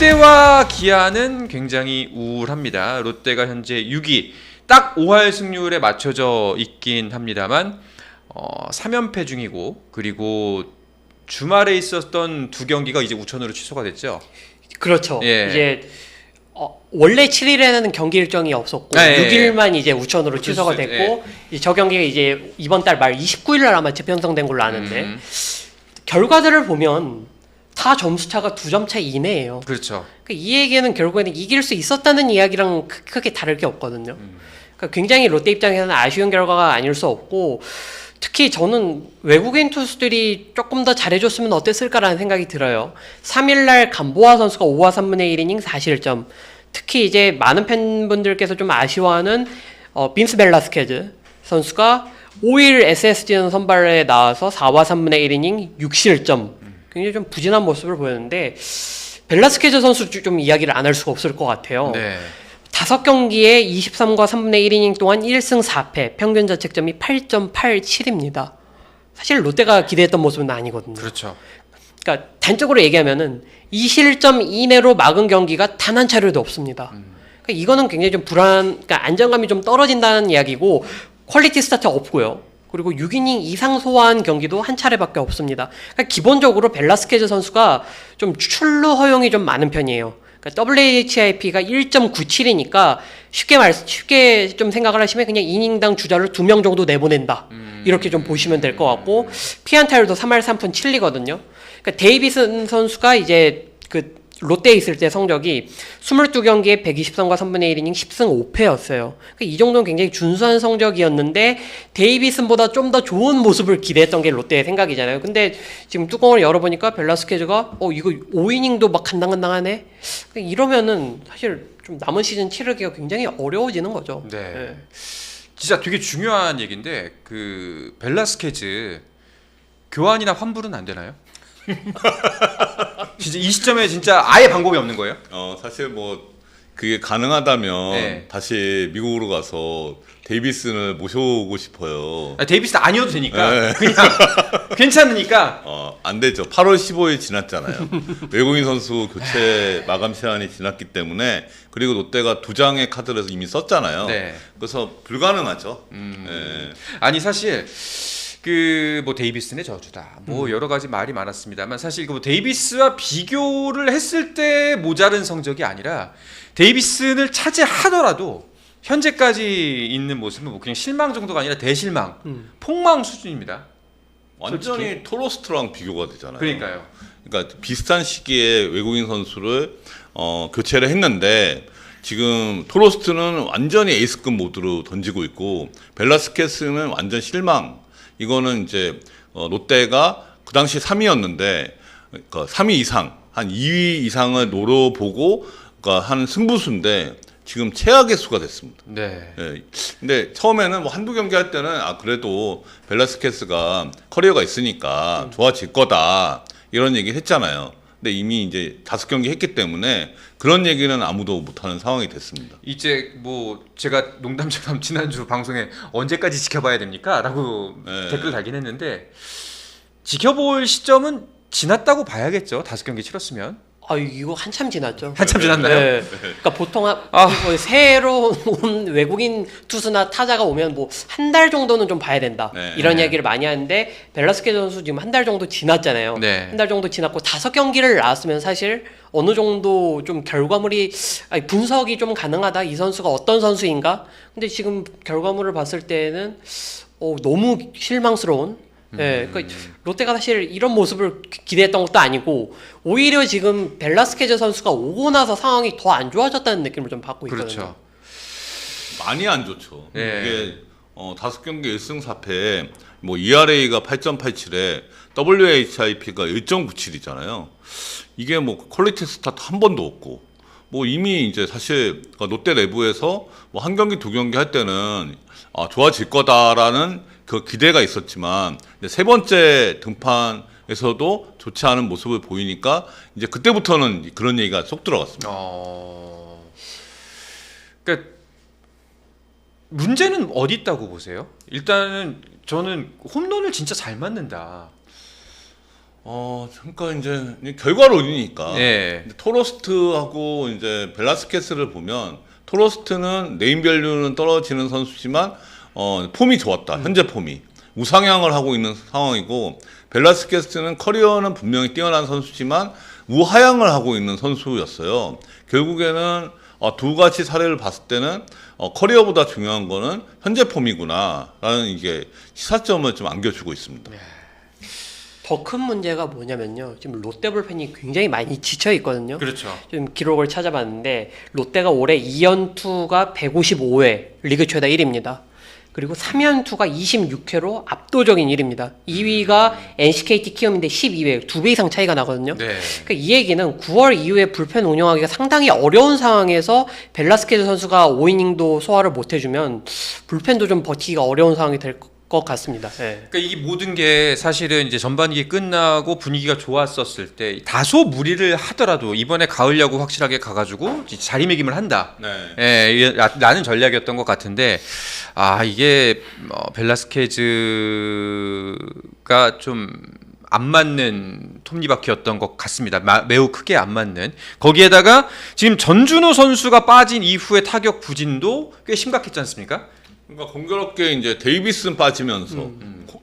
롯데와 기아는 굉장히 우울합니다. 롯데가 현재 6위, 딱 5할 승률에 맞춰져 있긴 합니다만 3연패 중이고, 그리고 주말에 있었던 두 경기가 이제 우천으로 취소가 됐죠. 그렇죠. 예. 이제 원래 7일에는 경기 일정이 없었고 6일만 이제 우천으로 취소가 됐고 이제 저 경기가 이제 이번 달 말 29일 날 아마 재편성된 걸로 아는데 결과들을 보면 다 점수 차가 2점 차 이내예요. 그렇죠. 그러니까 이 얘기는 결국에는 이길 수 있었다는 이야기랑 크게 다를 게 없거든요. 그러니까 굉장히 롯데 입장에서는 아쉬운 결과가 아닐 수 없고, 특히 저는 외국인 투수들이 조금 더 잘해줬으면 어땠을까라는 생각이 들어요. 3일날 감보아 선수가 5와 3분의 1이닝 4실점. 특히 이제 많은 팬분들께서 좀 아쉬워하는 빈스 벨라스케즈 선수가 5일 SSG는 선발에 나와서 4와 3분의 1이닝 6실점. 굉장히 좀 부진한 모습을 보였는데, 벨라스케즈 선수 좀 이야기를 안 할 수가 없을 것 같아요. 네. 5경기에 23과 3분의 1이닝 동안 1승 4패, 평균 자책점이 8.87입니다. 사실 롯데가 기대했던 모습은 아니거든요. 그렇죠. 그러니까 단적으로 얘기하면은 2실점 이내로 막은 경기가 단 한 차례도 없습니다. 그러니까 이거는 굉장히 좀 그러니까 안정감이 좀 떨어진다는 이야기고, 퀄리티 스타트 없고요. 그리고 6이닝 이상 소화한 경기도 한 차례밖에 없습니다. 그러니까 기본적으로 벨라스케즈 선수가 좀 출루 허용이 좀 많은 편이에요. 그러니까 WHIP가 1.97이니까 쉽게 좀 생각을 하시면 그냥 이닝당 주자를 2명 정도 내보낸다. 이렇게 좀 보시면 될 것 같고, 피안타율도 3할 3푼 7리거든요. 그러니까 데이비슨 선수가 이제 롯데에 있을 때 성적이 22경기에 123과 3분의 1이닝 10승 5패였어요. 그러니까 이 정도는 굉장히 준수한 성적이었는데, 데이비슨보다 좀 더 좋은 모습을 기대했던 게 롯데의 생각이잖아요. 근데 지금 뚜껑을 열어보니까 벨라스케즈가 이거 5이닝도 막 간당간당하네? 그러니까 이러면은 사실 좀 남은 시즌 치르기가 굉장히 어려워지는 거죠. 네. 네. 진짜 되게 중요한 얘기인데, 벨라스케즈 교환이나 환불은 안 되나요? 진짜 이 시점에 진짜 아예 방법이 없는 거예요? 사실 뭐 그게 가능하다면 네. 다시 미국으로 가서 데이비슨을 모셔오고 싶어요. 데이비스 아니어도 되니까. 네. 그냥 괜찮으니까. 안 되죠. 8월 15일 지났잖아요. 외국인 선수 교체 마감 시간이 지났기 때문에, 그리고 롯데가 2장의 카드를 이미 썼잖아요. 네. 그래서 불가능하죠. 네. 아니 사실 뭐 데이비슨의 저주다, 뭐 여러 가지 말이 많았습니다만, 사실 그 데이비스와 비교를 했을 때 모자른 성적이 아니라, 데이비슨을 차지하더라도 현재까지 있는 모습은 뭐 그냥 실망 정도가 아니라 대실망, 폭망 수준입니다. 완전히 솔직히. 토로스트랑 비교가 되잖아요. 그러니까요. 그러니까 비슷한 시기에 외국인 선수를 교체를 했는데, 지금 토로스트는 완전히 에이스급 모드로 던지고 있고, 벨라스케스는 완전 실망. 이거는 이제 롯데가 그 당시 3위였는데, 그러니까 3위 이상, 한 2위 이상을 노려보고 그러니까 한 승부수인데, 지금 최악의 수가 됐습니다. 네. 예. 근데 처음에는 뭐 한두 경기 할 때는 그래도 벨라스케스가 커리어가 있으니까 좋아질 거다, 이런 얘기 했잖아요. 근데 이미 이제 5경기 했기 때문에 그런 얘기는 아무도 못하는 상황이 됐습니다. 이제 뭐 제가 농담처럼 지난주 방송에 언제까지 지켜봐야 됩니까? 라고 네. 댓글 달긴 했는데, 지켜볼 시점은 지났다고 봐야겠죠. 5경기 치렀으면. 이거 한참 지났죠. 한참 지났나요? 네. 그러니까 보통 뭐 새로 온 외국인 투수나 타자가 오면 뭐 한 달 정도는 좀 봐야 된다. 네. 이런 이야기를 많이 하는데, 벨라스케즈 선수 지금 한 달 정도 지났잖아요. 네. 한 달 정도 지났고 5경기를 나왔으면 사실 어느 정도 좀 결과물이 분석이 좀 가능하다. 이 선수가 어떤 선수인가? 근데 지금 결과물을 봤을 때는 너무 실망스러운. 네, 그러니까 롯데가 사실 이런 모습을 기대했던 것도 아니고, 오히려 지금 벨라스케즈 선수가 오고 나서 상황이 더 안 좋아졌다는 느낌을 좀 받고 있거든요. 그렇죠. 많이 안 좋죠. 예. 이게 5경기 1승 4패, 뭐 ERA가 8.87에 WHIP가 1.97이잖아요. 이게 뭐 퀄리티 스타트 한 번도 없고, 뭐 이미 이제 사실 롯데 내부에서 뭐 한 경기 2경기 할 때는 좋아질 거다라는 그 기대가 있었지만, 세 번째 등판에서도 좋지 않은 모습을 보이니까 이제 그때부터는 그런 얘기가 쏙 들어갔습니다. 그러니까 문제는 어디 있다고 보세요? 일단은 저는 홈런을 진짜 잘 맞는다. 그러니까 이제 결과론이니까. 네. 토로스트하고 이제 벨라스케스를 보면 토로스트는 네임밸류는 떨어지는 선수지만 폼이 좋았다. 현재 폼이 우상향을 하고 있는 상황이고 벨라스케스는 커리어는 분명히 뛰어난 선수지만 우하향을 하고 있는 선수였어요. 결국에는 두 가지 사례를 봤을 때는 커리어보다 중요한 거는 현재 폼이구나라는 이게 시사점을 좀 안겨주고 있습니다. 더 큰 문제가 뭐냐면요. 지금 롯데볼 팬이 굉장히 많이 지쳐 있거든요. 그렇죠. 좀 기록을 찾아봤는데 롯데가 올해 2연투가 155회, 리그 최다 1위입니다. 그리고 3연투가 26회로 압도적인 1위입니다. 2위가 NCKT 키움인데 12회, 2배 이상 차이가 나거든요. 네. 그러니까 이 얘기는 9월 이후에 불펜 운영하기가 상당히 어려운 상황에서 벨라스케즈 선수가 5이닝도 소화를 못 해주면 불펜도 좀 버티기가 어려운 상황이 될 것 같습니다. 네. 그러니까 이게 모든 게 사실은 이제 전반기 끝나고 분위기가 좋았었을 때 다소 무리를 하더라도 이번에 가을 야구 확실하게 가가지고 자리매김을 한다. 네. 예, 라는 전략이었던 것 같은데 이게 벨라스케즈가 좀 안 맞는 톱니바퀴였던 것 같습니다. 매우 크게 안 맞는. 거기에다가 지금 전준우 선수가 빠진 이후의 타격 부진도 꽤 심각했지 않습니까? 그러니까 공교롭게 이제 데이비슨 빠지면서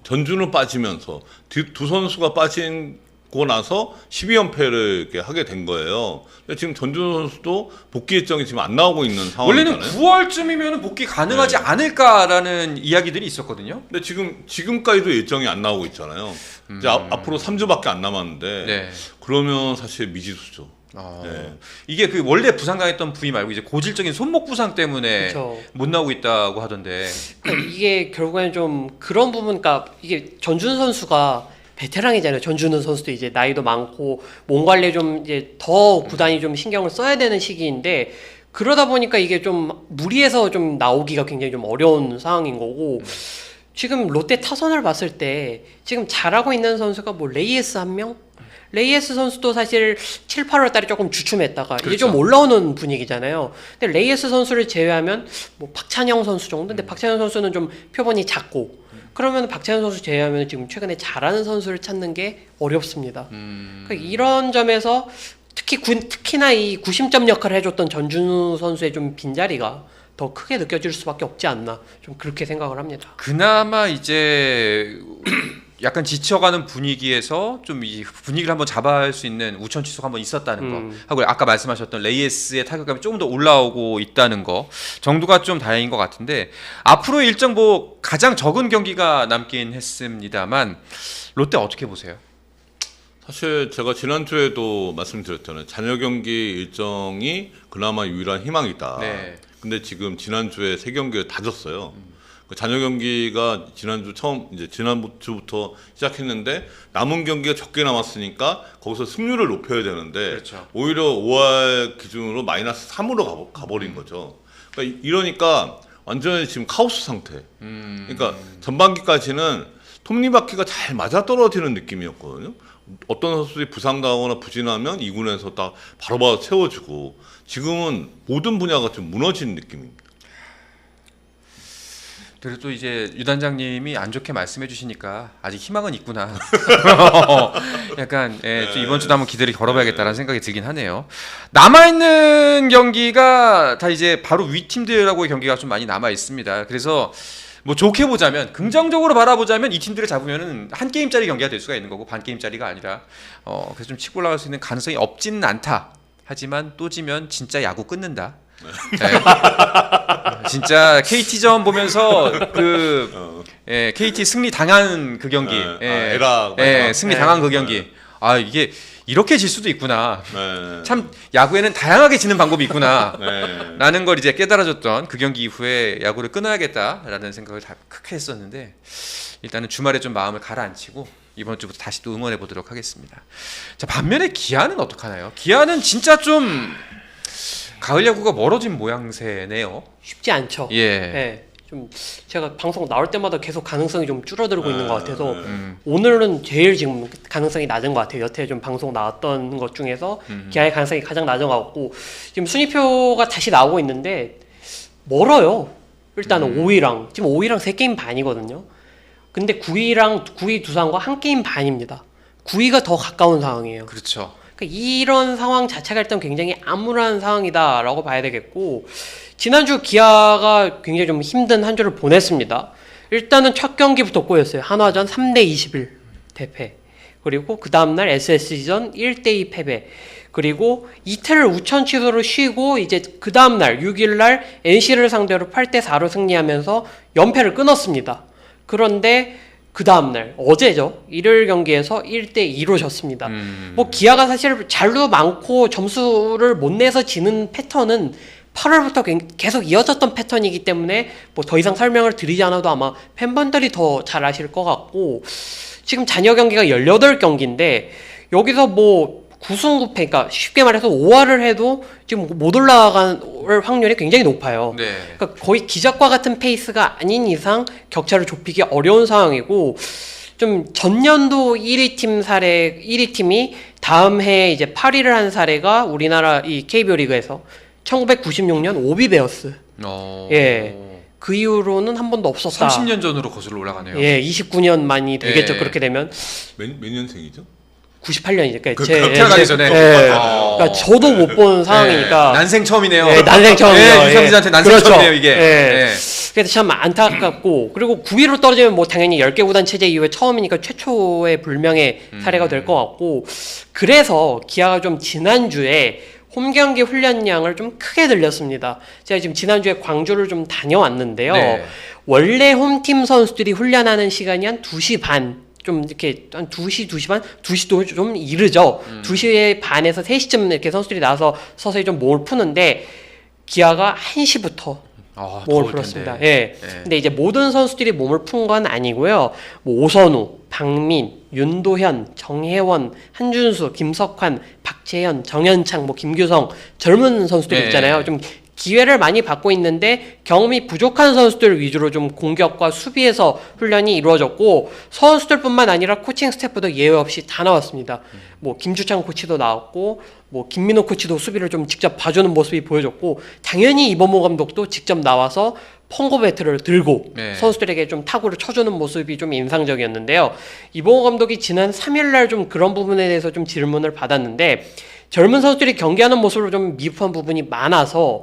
전준우 빠지면서 두 선수가 빠지고 나서 12연패를 이렇게 하게 된 거예요. 근데 지금 전준우 선수도 복귀 일정이 지금 안 나오고 있는 상황이잖아요. 원래는 9월쯤이면 복귀 가능하지 네. 않을까라는 이야기들이 있었거든요. 근데 지금까지도 일정이 안 나오고 있잖아요. 이제 앞으로 3주밖에 안 남았는데 네. 그러면 사실 미지수죠. 네. 이게 그 원래 부상당했던 부위 말고 이제 고질적인 손목 부상 때문에 그쵸. 못 나오고 있다고 하던데. 그러니까 이게 결국에는 좀 그런 부분, 그러니까 이게 전준우 선수가 베테랑이잖아요. 전준우 선수도 이제 나이도 많고 몸 관리에 좀 이제 더 구단이 좀 신경을 써야 되는 시기인데 그러다 보니까 이게 좀 무리해서 좀 나오기가 굉장히 좀 어려운 상황인 거고 지금 롯데 타선을 봤을 때 지금 잘하고 있는 선수가 뭐 레이에스 한 명? 레이에스 선수도 사실 7, 8월 달에 조금 주춤했다가 이제 그렇죠. 좀 올라오는 분위기잖아요. 근데 레이에스 선수를 제외하면 뭐 박찬영 선수 정도? 근데 박찬영 선수는 좀 표본이 작고 그러면 박찬영 선수 제외하면 지금 최근에 잘하는 선수를 찾는 게 어렵습니다. 그러니까 이런 점에서 특히나 이 구심점 역할을 해줬던 전준우 선수의 좀 빈자리가 더 크게 느껴질 수밖에 없지 않나 좀 그렇게 생각을 합니다. 그나마 이제 약간 지쳐가는 분위기에서 좀 이 분위기를 한번 잡아할 수 있는 우천취소가 한번 있었다는 거 하고 아까 말씀하셨던 레이에스의 타격감이 조금 더 올라오고 있다는 거 정도가 좀 다행인 것 같은데 앞으로 일정 뭐 가장 적은 경기가 남긴 했습니다만 롯데 어떻게 보세요? 사실 제가 지난주에도 말씀드렸잖아요. 잔여 경기 일정이 그나마 유일한 희망이다. 네. 근데 지금 지난주에 3경기를 다 졌어요. 그 잔여 경기가 지난주부터 시작했는데 남은 경기가 적게 남았으니까 거기서 승률을 높여야 되는데 그렇죠. 오히려 5월 기준으로 마이너스 3으로 가버린 거죠. 그러니까 이러니까 완전히 지금 카오스 상태. 그러니까 전반기까지는 톱니바퀴가 잘 맞아떨어지는 느낌이었거든요. 어떤 선수들이 부상당하거나 부진하면 2군에서 딱 바로바로 채워주고 지금은 모든 분야가 좀 무너진 느낌입니다. 그래도 또 이제 유 단장님이 안 좋게 말씀해 주시니까 아직 희망은 있구나. 약간 좀 이번 주도 한번 기대를 걸어봐야겠다라는 생각이 들긴 하네요. 남아있는 경기가 다 이제 바로 위 팀들하고의 경기가 좀 많이 남아 있습니다. 그래서 뭐 좋게 보자면 긍정적으로 바라보자면 이 팀들을 잡으면은 한 게임짜리 경기가 될 수가 있는 거고 반 게임짜리가 아니라 그래서 좀 치고 올라갈 수 있는 가능성이 없지는 않다. 하지만 또 지면 진짜 야구 끊는다. 네. 진짜 KT전 보면서 KT 승리 당한 그 경기, 승리 당한 그 경기. 이게 이렇게 질 수도 있구나. 참 야구에는 다양하게 지는 방법이 있구나. 라는 걸 이제 깨달아줬던 그 경기 이후에 야구를 끊어야겠다라는 생각을 다 크게 했었는데 일단은 주말에 좀 마음을 가라앉히고 이번 주부터 다시 또 응원해 보도록 하겠습니다. 자, 반면에 기아는 어떡하나요? 기아는 진짜 좀 가을 야구가 멀어진 모양새네요. 쉽지 않죠. 예. 좀 제가 방송 나올 때마다 계속 가능성이 좀 줄어들고 있는 것 같아서 오늘은 제일 지금 가능성이 낮은 것 같아요. 여태 좀 방송 나왔던 것 중에서 기아의 가능성이 가장 낮은 것 같고 지금 순위표가 다시 나오고 있는데 멀어요. 일단은 5위랑 지금 5위랑 3게임 반이거든요. 근데 9위 두산과 1게임 반입니다. 9위가 더 가까운 상황이에요. 그렇죠. 그러니까 이런 상황 자체가 일단 굉장히 암울한 상황이다라고 봐야 되겠고, 지난주 기아가 굉장히 좀 힘든 한 주를 보냈습니다. 일단은 첫 경기부터 꼬였어요. 한화전 3대21 대패. 그리고 그 다음날 SSG전 1대2 패배. 그리고 이틀을 우천 취소로 쉬고 이제 그 다음날 6일날 NC를 상대로 8대4로 승리하면서 연패를 끊었습니다. 그런데 그 다음날 어제죠. 일요일 경기에서 1대2로 졌습니다. 뭐 기아가 사실 잘루 많고 점수를 못 내서 지는 패턴은 8월부터 계속 이어졌던 패턴이기 때문에 뭐 더 이상 설명을 드리지 않아도 아마 팬분들이 더 잘 아실 것 같고, 지금 잔여 경기가 18경기인데 여기서 뭐 9승 9패, 그러니까 쉽게 말해서 5할을 해도 지금 못 올라갈 확률이 굉장히 높아요. 네. 그러니까 거의 기적과 같은 페이스가 아닌 이상 격차를 좁히기 어려운 상황이고, 좀 전년도 1위 팀이 다음 해에 이제 8위를 한 사례가 우리나라 이 KBO 리그에서 1996년 오비베어스. 예. 그 이후로는 한 번도 없었다. 30년 전으로 거슬러 올라가네요. 예, 29년 만이 되겠죠. 예. 그렇게 되면 몇 년생이죠? 98년이니까 태어나기 전에. 그러니까 저도 못 본 상황이니까. 난생 처음이네요. 예, 난생 처음이에요. 유상진한테 난생 그렇죠. 처음이네요, 이게. 예. 그래서 참 안타깝고, 그리고 9위로 떨어지면 뭐 당연히 10개 구단 체제 이후에 처음이니까 최초의 불명예 사례가 될 것 같고, 그래서 기아가 좀 지난주에 홈 경기 훈련량을 좀 크게 늘렸습니다. 제가 지금 지난주에 광주를 좀 다녀왔는데요. 네. 원래 홈팀 선수들이 훈련하는 시간이 한 2시 반, 좀 이렇게 한 2시, 2시 반? 2시도 좀 이르죠. 2시 반에서 3시쯤 이렇게 선수들이 나와서 서서히 좀 몸을 푸는데, 기아가 1시부터 몸을 풀었습니다. 예. 근데 이제 모든 선수들이 몸을 푼 건 아니고요. 뭐 오선우, 박민, 윤도현, 정혜원, 한준수, 김석환, 박재현, 정현창, 뭐 김규성, 젊은 선수들 있잖아요. 좀 기회를 많이 받고 있는데 경험이 부족한 선수들 위주로 좀 공격과 수비에서 훈련이 이루어졌고, 선수들뿐만 아니라 코칭 스태프도 예외 없이 다 나왔습니다. 뭐 김주창 코치도 나왔고, 뭐 김민호 코치도 수비를 좀 직접 봐주는 모습이 보여졌고, 당연히 이범호 감독도 직접 나와서 펑고 배트를 들고 선수들에게 좀 타구를 쳐주는 모습이 좀 인상적이었는데요. 이범호 감독이 지난 3일날 좀 그런 부분에 대해서 좀 질문을 받았는데, 젊은 선수들이 경기하는 모습으로 좀 미흡한 부분이 많아서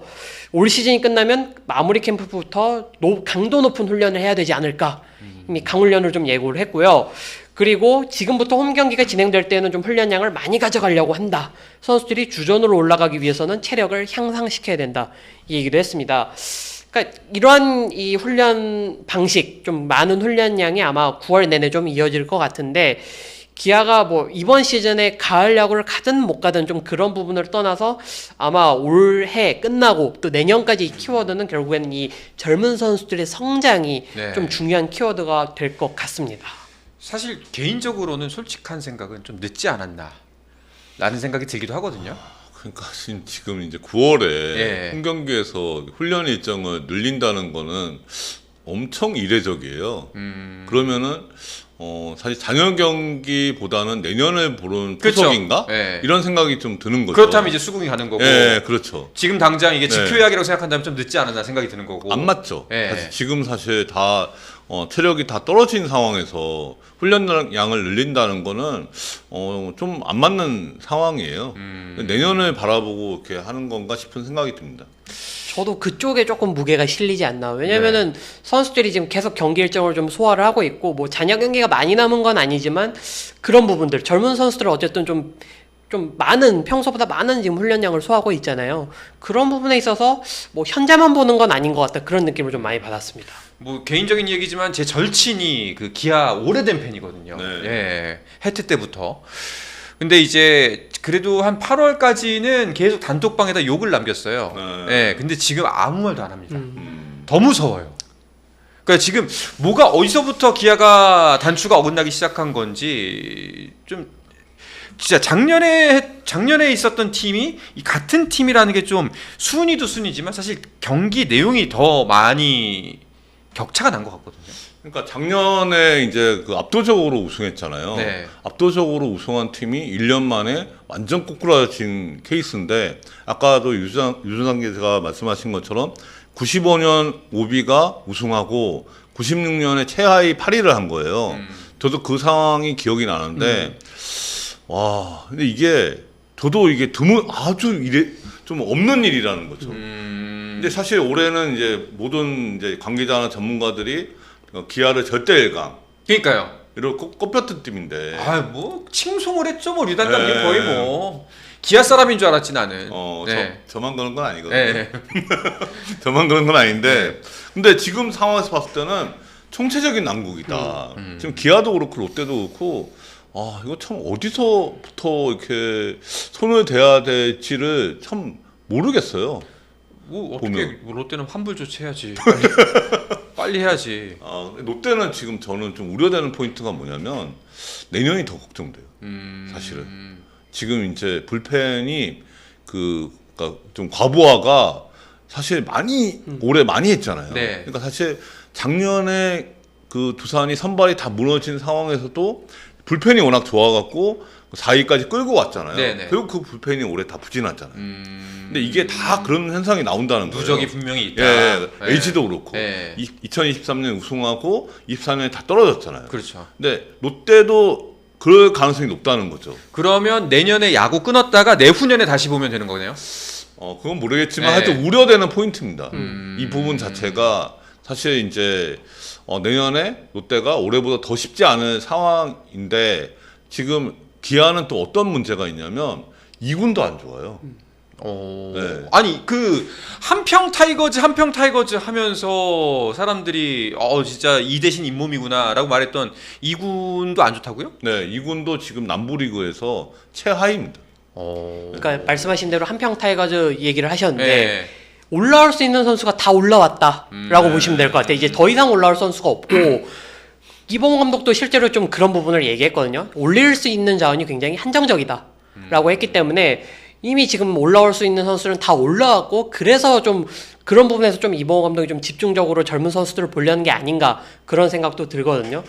올 시즌이 끝나면 마무리 캠프부터 강도 높은 훈련을 해야 되지 않을까, 이미 강훈련을 좀 예고를 했고요. 그리고 지금부터 홈 경기가 진행될 때는 좀 훈련량을 많이 가져가려고 한다. 선수들이 주전으로 올라가기 위해서는 체력을 향상시켜야 된다. 이 얘기도 했습니다. 그러니까 이러한 이 훈련 방식, 좀 많은 훈련량이 아마 9월 내내 좀 이어질 것 같은데, 기아가 뭐 이번 시즌에 가을 야구를 가든 못 가든 좀 그런 부분을 떠나서 아마 올해 끝나고 또 내년까지 이 키워드는 결국에는 이 젊은 선수들의 성장이 좀 중요한 키워드가 될 것 같습니다. 사실 개인적으로는 솔직한 생각은 좀 늦지 않았나 라는 생각이 들기도 하거든요. 그러니까 지금 이제 9월에 홈 경기에서 훈련 일정을 늘린다는 거는 엄청 이례적이에요. 그러면은 사실 잔여 경기보다는 내년을 보는 포석인가? 이런 생각이 좀 드는 거죠. 그렇다면 이제 수긍이 가는 거고. 그렇죠. 지금 당장 이게 지표약이라고 생각한다면 좀 늦지 않았나 생각이 드는 거고. 안 맞죠. 사실 다 체력이 다 떨어진 상황에서 훈련량을 늘린다는 거는 좀 안 맞는 상황이에요. 내년을 바라보고 이렇게 하는 건가 싶은 생각이 듭니다. 저도 그쪽에 조금 무게가 실리지 않나. 왜냐면은 선수들이 지금 계속 경기 일정을 좀 소화를 하고 있고, 뭐 잔여 경기가 많이 남은 건 아니지만 그런 부분들, 젊은 선수들은 어쨌든 좀 많은, 평소보다 많은 지금 훈련량을 소화하고 있잖아요. 그런 부분에 있어서 뭐 현재만 보는 건 아닌 것 같다, 그런 느낌을 좀 많이 받았습니다. 뭐 개인적인 얘기지만 제 절친이 그 기아 오래된 팬이거든요. 해태 때부터. 근데 이제 그래도 한 8월까지는 계속 단톡방에다 욕을 남겼어요. 근데 지금 아무 말도 안 합니다. 더 무서워요. 그러니까 지금 뭐가 어디서부터 기아가 단추가 어긋나기 시작한 건지, 좀 진짜 작년에 있었던 팀이 이 같은 팀이라는 게 좀 순위도 순위지만 사실 경기 내용이 더 많이 격차가 난 것 같거든요. 그러니까 작년에 이제 그 압도적으로 우승했잖아요. 압도적으로 우승한 팀이 1년 만에 완전 꼬꾸라진 케이스인데, 아까도 유준상 기자가 말씀하신 것처럼 95년 오비가 우승하고 96년에 최하위 8위를 한 거예요. 저도 그 상황이 기억이 나는데 와, 근데 이게 저도 이게 아주 좀 없는 일이라는 거죠. 근데 사실 올해는 이제 모든 이제 관계자나 전문가들이 기아를 절대 1강 그러니까요. 이렇게 꼽혔던 팀인데. 아, 뭐 칭송을 했죠. 뭐 류단 감독 네. 거의 뭐 기아 사람인 줄 알았지 나는. 저만 그런 건 아니거든요. 네. 저만 그런 건 아닌데. 근데 지금 상황에서 봤을 때는 총체적인 난국이다. 지금 기아도 그렇고 롯데도 그렇고 아, 이거 참 어디서부터 이렇게 손을 대야 될지를 참 모르겠어요. 뭐 어떻게 보면. 뭐 롯데는 환불 조치해야지. 빨리 해야지. 아, 롯데는 지금 저는 좀 우려되는 포인트가 뭐냐면 내년이 더 걱정돼요. 사실은 지금 이제 불펜이 그러니까 좀 과부하가 사실 올해 많이 했잖아요. 네. 그러니까 사실 작년에 그 두산이 선발이 다 무너진 상황에서도 불펜이 워낙 좋아갖고 4위까지 끌고 왔잖아요. 네네. 결국 그 불펜이 올해 다 부진했잖아요. 근데 이게 다 그런 현상이 나온다는 거예요. 누적이 분명히 있다. 예, 네. LG도 그렇고 네. 2023년 우승하고 24년에 다 떨어졌잖아요. 그렇죠. 근데 롯데도 그럴 가능성이 높다는 거죠. 그러면 내년에 야구 끊었다가 내후년에 다시 보면 되는 거네요. 그건 모르겠지만 네. 하여튼 우려되는 포인트입니다. 이 부분 자체가 사실 이제 내년에 롯데가 올해보다 더 쉽지 않은 상황인데 지금 기아는 또 어떤 문제가 있냐면 2군도 안 좋아요. 네. 아니 그 한평 타이거즈 하면서 사람들이 진짜 이 대신 잇몸이구나라고 말했던 2군도 안 좋다고요? 네, 2군도 지금 남부리그에서 최하위입니다. 그러니까 말씀하신 대로 한평 타이거즈 얘기를 하셨는데 네. 올라올 수 있는 선수가 다 올라왔다라고 보시면 될 것 같아요. 이제 더 이상 올라올 선수가 없고 이봉호 감독도 실제로 좀 그런 부분을 얘기했거든요. 올릴 수 있는 자원이 굉장히 한정적이다라고 했기 때문에 이미 지금 올라올 수 있는 선수는 다 올라왔고 그래서 좀 그런 부분에서 좀 이봉호 감독이 좀 집중적으로 젊은 선수들을 보려는 게 아닌가 그런 생각도 들거든요.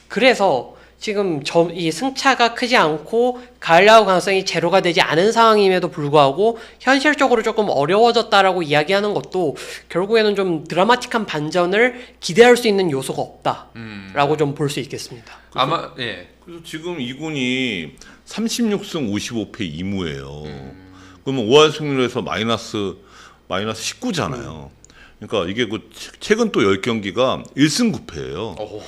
그래서 지금 이 승차가 크지 않고 가을 야구 가능성이 제로가 되지 않은 상황임에도 불구하고 현실적으로 조금 어려워졌다라고 이야기하는 것도 결국에는 좀 드라마틱한 반전을 기대할 수 있는 요소가 없다라고 좀 볼 수 있겠습니다. 아마 예. 그래서 지금 2군이 36승 55패 2무예요. 그러면 5할 승률에서 마이너스 19잖아요. 그러니까 이게 최근 또 10경기가 1승 9패예요.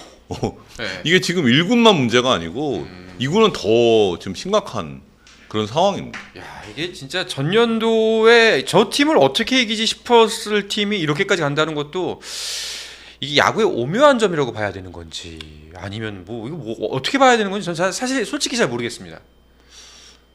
네. 이게 지금 1군만 문제가 아니고 2군은 더 지금 심각한 그런 상황입니다. 야, 이게 진짜 전년도에 저 팀을 어떻게 이기지 싶었을 팀이 이렇게까지 간다는 것도 이게 야구의 오묘한 점이라고 봐야 되는 건지 아니면 이거 어떻게 봐야 되는 건지 저는 사실 솔직히 잘 모르겠습니다.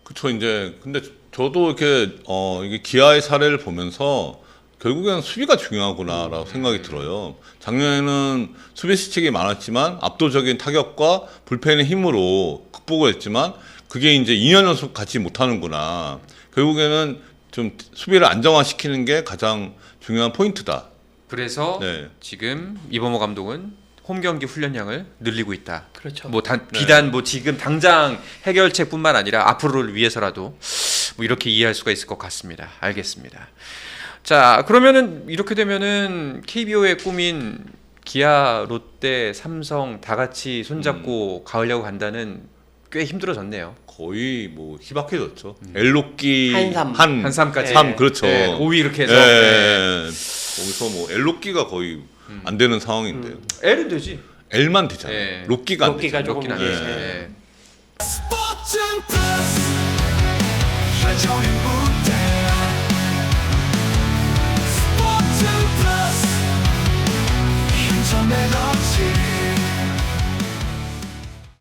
그렇죠. 이제 근데 저도 이렇게 이게 기아의 사례를 보면서 결국에는 수비가 중요하구나라고 생각이 들어요. 작년에는 수비 실책이 많았지만 압도적인 타격과 불펜의 힘으로 극복을 했지만 그게 이제 2년 연속 같이 못하는구나. 결국에는 좀 수비를 안정화시키는 게 가장 중요한 포인트다. 그래서 네. 지금 이범호 감독은 홈 경기 훈련량을 늘리고 있다. 그렇죠. 비단 지금 당장 해결책뿐만 아니라 앞으로를 위해서라도 이렇게 이해할 수가 있을 것 같습니다. 알겠습니다. 자, 그러면은 이렇게 되면은 KBO의 꿈인 기아, 롯데, 삼성 다 같이 손잡고 가을 야구 간다는 꽤 힘들어졌네요. 거의 희박해졌죠. 엘로끼 한삼까지. 3 그렇죠. 네, 5위 이렇게 해서. 네. 거기서 엘로끼가 거의 안 되는 상황인데요. L은 되지. L만 되잖아요. 네. 롯끼가 안 롯끼가 되죠. 조금 안 예. 되지. 네. 스포츠는 플러스 한정의 무대 스포츠는 플러스 인터넷 없이